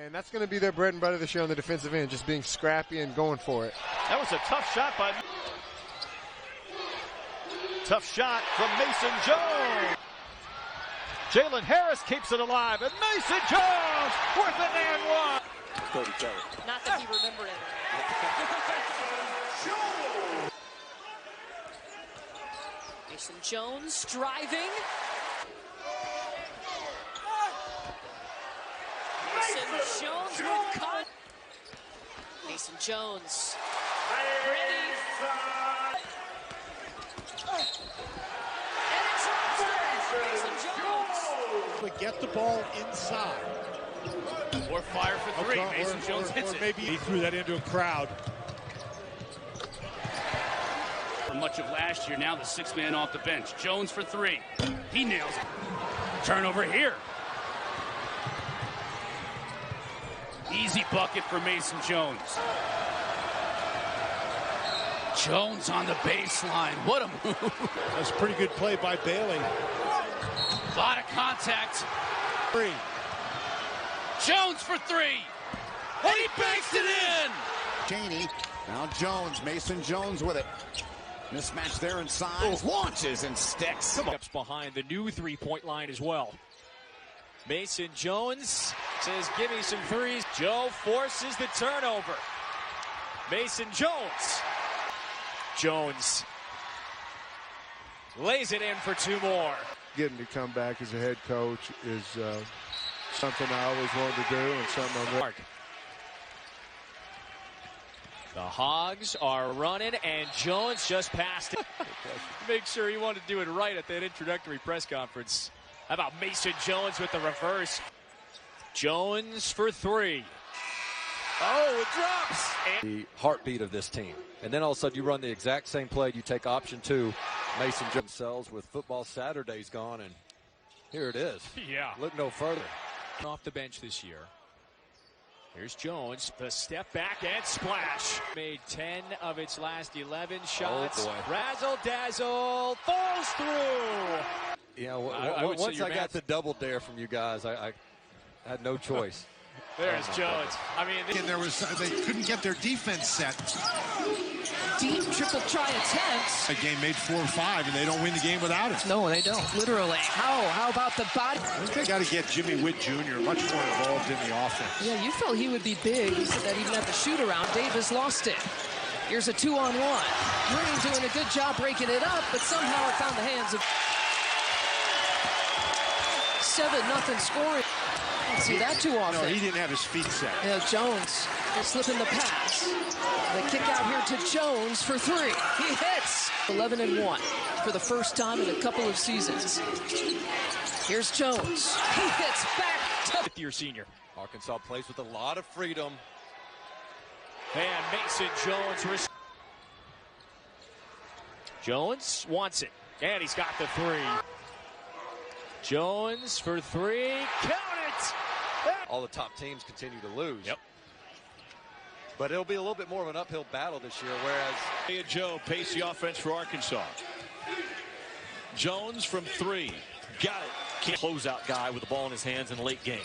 And that's going to be their bread and butter this year on the defensive end, just being scrappy and going for it. That was a tough shot by... Tough shot from Mason Jones. Jalen Harris keeps it alive, and Mason Jones worth an and one. Not that he remembered it. Mason Jones driving. Mason Jones with cut. Mason Jones. Ready. Mason Jones. But get the ball inside. Or fire for three. Mason Jones hits it. Maybe he threw that into a crowd. For much of last year, now the sixth man off the bench. Jones for three. He nails it. Turnover here. Easy bucket for Mason Jones. Jones on the baseline. What a move. That's a pretty good play by Bailey. A lot of contact. Three. Jones for three. And he banks it in. Cheney. Now Jones. Mason Jones with it. Mismatch there inside. Launches and sticks. Steps behind the new three-point line as well. Mason Jones says, give me some threes. Joe forces the turnover. Mason Jones. Jones lays it in for two more. Getting to come back as a head coach is something I always wanted to do and something I'm really... The Hogs are running, and Jones just passed it. Make sure he wanted to do it right at that introductory press conference. How about Mason Jones with the reverse? Jones for three. Oh, it drops. The heartbeat of this team. And then all of a sudden you run the exact same play. You take option two. Mason Jones sells with football Saturdays gone, and here it is. Yeah. Look no further. Off the bench this year. Here's Jones, the step back and splash. Made 10 of its last 11 shots. Oh boy. Razzle dazzle, falls through. Yeah, once I got the double dare from you guys, I had no choice. There's Jones. I mean, They couldn't get their defense set. Deep triple try attempts. A game made 4 or 5, and they don't win the game without it. No, they don't. Literally. How about the body? I think they got to get Jimmy Witt Jr. much more involved in the offense. Yeah, you felt he would be big. You said that even at the shoot-around, Davis lost it. Here's a 2-on-1. Green doing a good job breaking it up, but somehow it found the hands of 7-0 scoring. Didn't see that too often. No, he didn't have his feet set. Yeah, Jones slipping the pass. The kick out here to Jones for three. He hits. 11-1 for the first time in a couple of seasons. Here's Jones. He hits back to... Fifth-year senior. Arkansas plays with a lot of freedom. And Mason Jones. Jones wants it. And he's got the three. Jones for three. Count it! All the top teams continue to lose. Yep. But it'll be a little bit more of an uphill battle this year, whereas... Joe pace the offense for Arkansas. Jones from three. Got it. Closeout guy with the ball in his hands in the late game.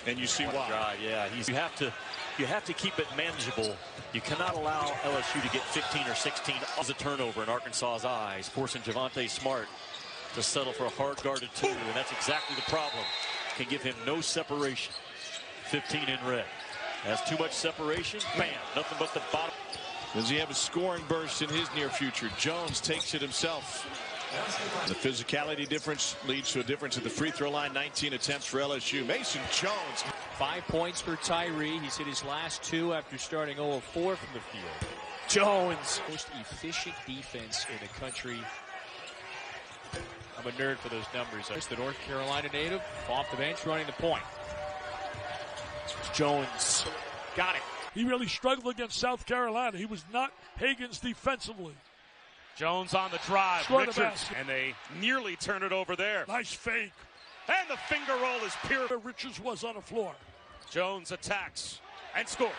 And you see why. Drive, yeah, you have to keep it manageable. You cannot allow LSU to get 15 or 16 as a turnover in Arkansas's eyes, forcing Javonte Smart to settle for a hard-guarded two, and that's exactly the problem. Can give him no separation. 15 in red. Has too much separation. Bam, nothing but the bottom. Does he have a scoring burst in his near future? Jones takes it himself. The physicality difference leads to a difference at the free throw line. 19 attempts for LSU. Mason Jones. 5 points for Tyree. He's hit his last 2 after starting 0 of 4 from the field. Jones. Most efficient defense in the country. I'm a nerd for those numbers. There's the North Carolina native off the bench running the point. Jones got it. He really struggled against South Carolina. He was not Hagens defensively. Jones on the drive. Richards. And they nearly turn it over there. Nice fake. And the finger roll is pure. Richards was on the floor. Jones attacks and scores.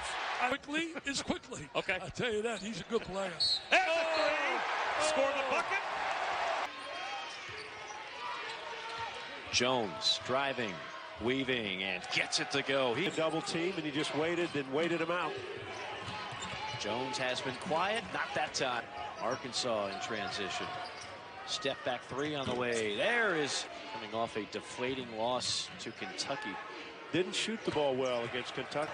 Quickly is quickly. Okay. I tell you that, he's a good player. And the three. Score the bucket. Jones driving. Weaving and gets it to go. He double team, and he just waited and waited him out. Jones has been quiet, not that time. Arkansas in transition. Step back three on the way. There is coming off a deflating loss to Kentucky. Didn't shoot the ball well against Kentucky.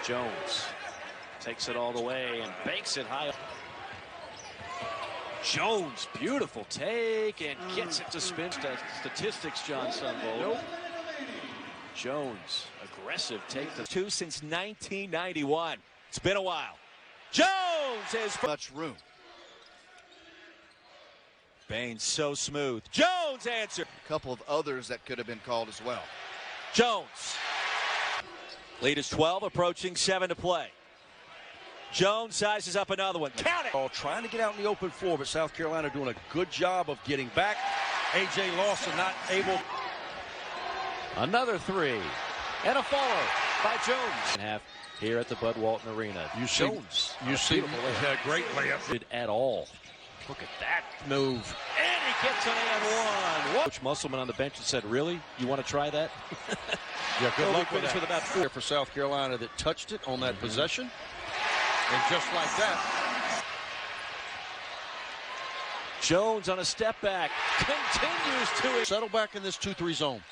Jones takes it all the way and banks it high. Jones, beautiful take and gets it to spin. Statistics, John Sunvold. Nope. Jones, aggressive take. The two since 1991. It's been a while. Jones has much room. Baines so smooth. Jones answer. A couple of others that could have been called as well. Jones. Lead is 12, approaching 7 to play. Jones sizes up another one. Count it. Trying to get out in the open floor, but South Carolina doing a good job of getting back. A.J. Lawson not able. Another three. And a follow by Jones. Half here at the Bud Walton Arena. You see, Jones. You see a great layup. At all. Look at that move. And he gets an and one. Coach Musselman on the bench and said, really? You want to try that? Yeah, good luck with about 4 for South Carolina that touched it on that possession. And just like that. Jones on a step back. Continues to settle back in this 2-3 zone.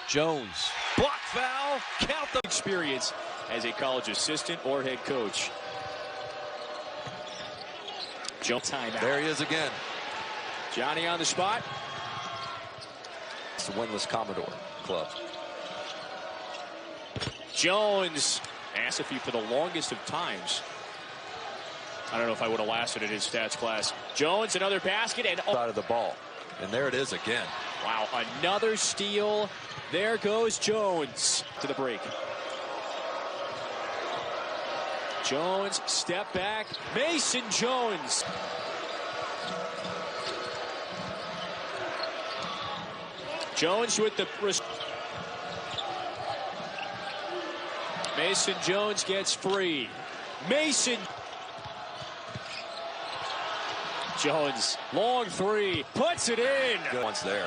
Jones. Block foul. Count the experience as a college assistant or head coach. Jones timeout. There he is again. Johnny on the spot. It's the winless Commodore club. Jones. Asify for the longest of times. I don't know if I would have lasted in his stats class. Jones, another basket, and side of the ball. And there it is again. Wow, another steal. There goes Jones to the break. Jones, step back. Mason Jones. Jones with the... Mason Jones gets free. Mason Jones, long three, puts it in. Good one's there.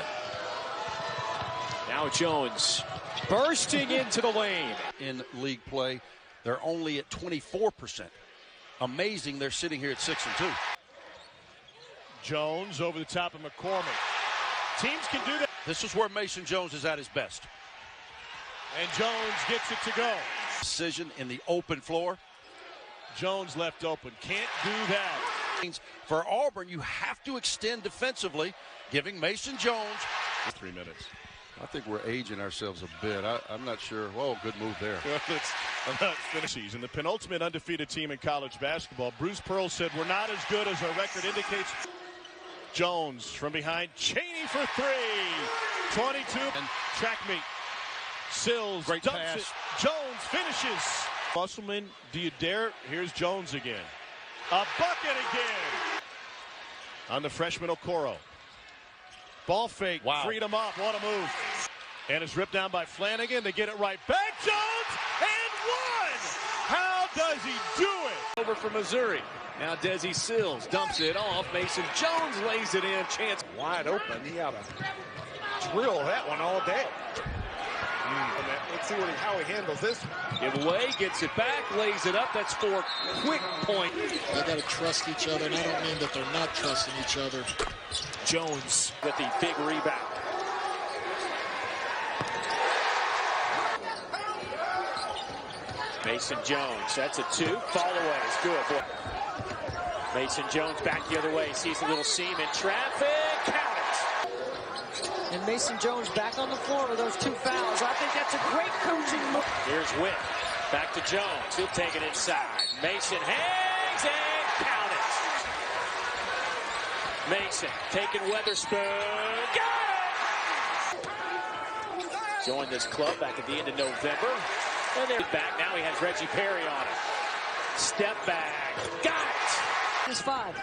Now Jones bursting into the lane. In league play, they're only at 24%. Amazing they're sitting here at 6-2. Jones over the top of McCormick. Teams can do that. This is where Mason Jones is at his best. And Jones gets it to go. Decision in the open floor. Jones left open. Can't do that. For Auburn, you have to extend defensively, giving Mason Jones 3 minutes. I think we're aging ourselves a bit. I'm not sure. Whoa, good move there. In the penultimate undefeated team in college basketball, Bruce Pearl said, we're not as good as our record indicates. Jones from behind. Chaney for three. 22. And track meet. Sills great dumps pass. It. Jones finishes. Musselman, do you dare? Here's Jones again. A bucket again. On the freshman Okoro. Ball fake. Wow. Freed him up. What a move. And it's ripped down by Flanagan. They get it right back. Jones and one. How does he do it? Over for Missouri. Now Desi Sills dumps it off. Mason Jones lays it in. Chance Wide open. He ought to drill that one all day. Let's see how he handles this. Give away, gets it back, lays it up. That's 4 quick point. They got to trust each other, and I don't mean that they're not trusting each other. Jones with the big rebound. Mason Jones, that's a 2. Fall away is good. Mason Jones back the other way, sees a little seam in traffic. Count it. And Mason Jones back on the floor with those 2 fouls. I think that's a great coaching move. Here's Witt. Back to Jones. He'll take it inside. Mason hangs and count it. Mason taking Weatherspoon. Got it! Joined this club back at the end of November. And they're back. Now he has Reggie Perry on it. Step back. Got it! It's 5.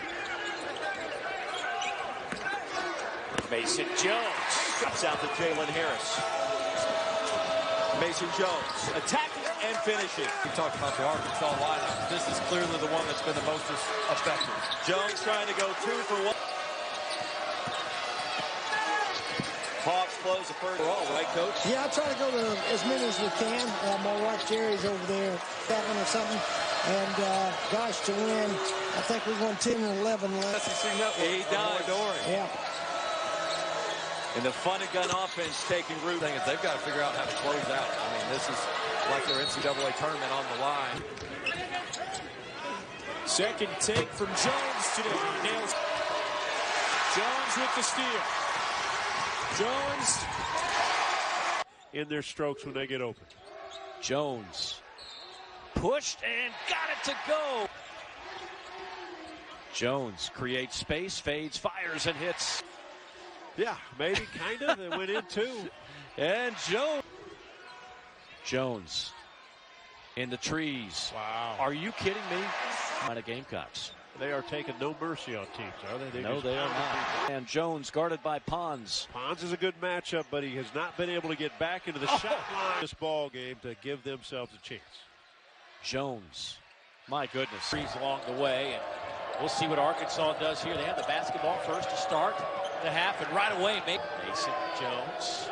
Mason Jones drops out to Jalen Harris. Mason Jones attacking and finishing. We talked about the Arkansas lineup. This is clearly the one that's been the most effective. Jones trying to go 2 for 1. was the first overall, right, Coach? Yeah, I try to go to as many as we can. My wife Jerry's over there, 7 or something. And, gosh, to win, I think we won 10 and 11 last. He does. Yeah. And the fun and gun offense taking root. Thing is they've got to figure out how to close out. I mean, this is like their NCAA tournament on the line. Second take from Jones today. He nails. Jones with the steal. Jones in their strokes when they get open. Jones pushed and got it to go. Jones creates space, fades, fires, and hits. Yeah, maybe, kind of. They went in two. And Jones in the trees. Wow. Are you kidding me? By the Gamecocks. They are taking no mercy on teams, are they? No, they are not. And Jones guarded by Pons. Pons is a good matchup, but he has not been able to get back into the shot line this ball game to give themselves a chance. Jones. My goodness. Trees along the way, and we'll see what Arkansas does here. They have the basketball first to start the half, and right away, Mason Jones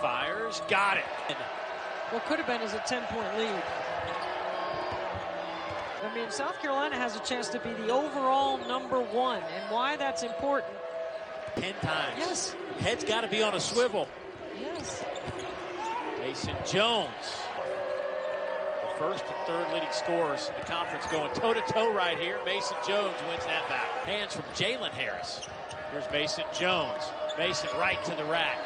fires. Got it. What could have been is a 10-point lead. I mean, South Carolina has a chance to be the overall #1, and why that's important. 10 times. Yes. Head's got to be on a swivel. Yes. Mason Jones. The first and third leading scorers in the conference going toe-to-toe right here. Mason Jones wins that battle. Hands from Jalen Harris. Here's Mason Jones. Mason right to the rack.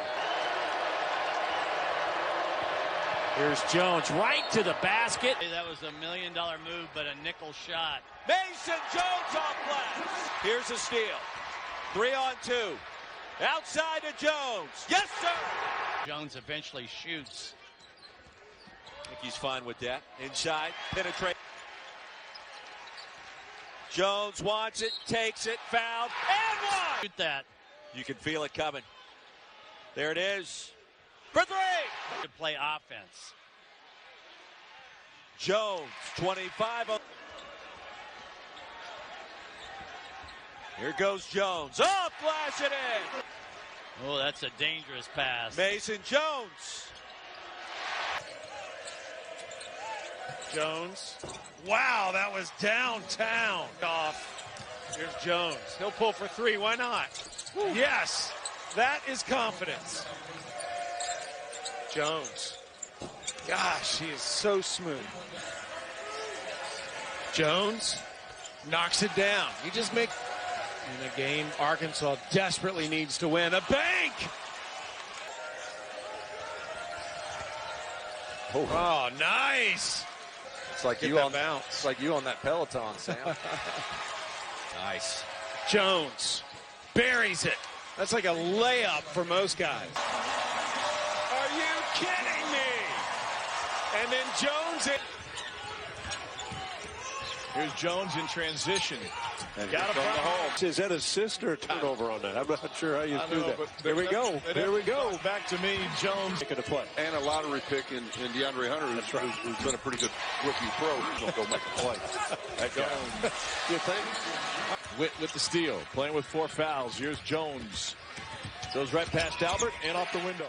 Here's Jones right to the basket. That was $1 million move, but a nickel shot. Mason Jones off glass. Here's a steal. 3-on-2. Outside to Jones. Yes, sir. Jones eventually shoots. I think he's fine with that. Inside, penetrate. Jones wants it, takes it, fouled, and one. Shoot that. You can feel it coming. There it is. For three. To play offense. Jones, 25. Here goes Jones. Oh, flash it in. Oh, that's a dangerous pass. Mason Jones. Jones. Wow, that was downtown. Off. Here's Jones. He'll pull for three. Why not? Woo. Yes, that is confidence. Jones. Gosh, he is so smooth. Jones knocks it down. You just make in a game Arkansas desperately needs to win. A bank. Oh, nice. It's like you on bounce. It's like you on that Peloton, Sam. Nice. Jones buries it. That's like a layup for most guys. Are you kidding me? And then Jones in. Here's Jones in transition. Got him from the hole. Is that assist or a turnover on that? I'm not sure how you do that. Here we go. Here we go. Back to me, Jones. Making a play. And a lottery pick in DeAndre Hunter, who's been a pretty good rookie pro. He's going to go make a play. That guy. You think? With the steal. Playing with 4 fouls. Here's Jones. Goes right past Albert and off the window.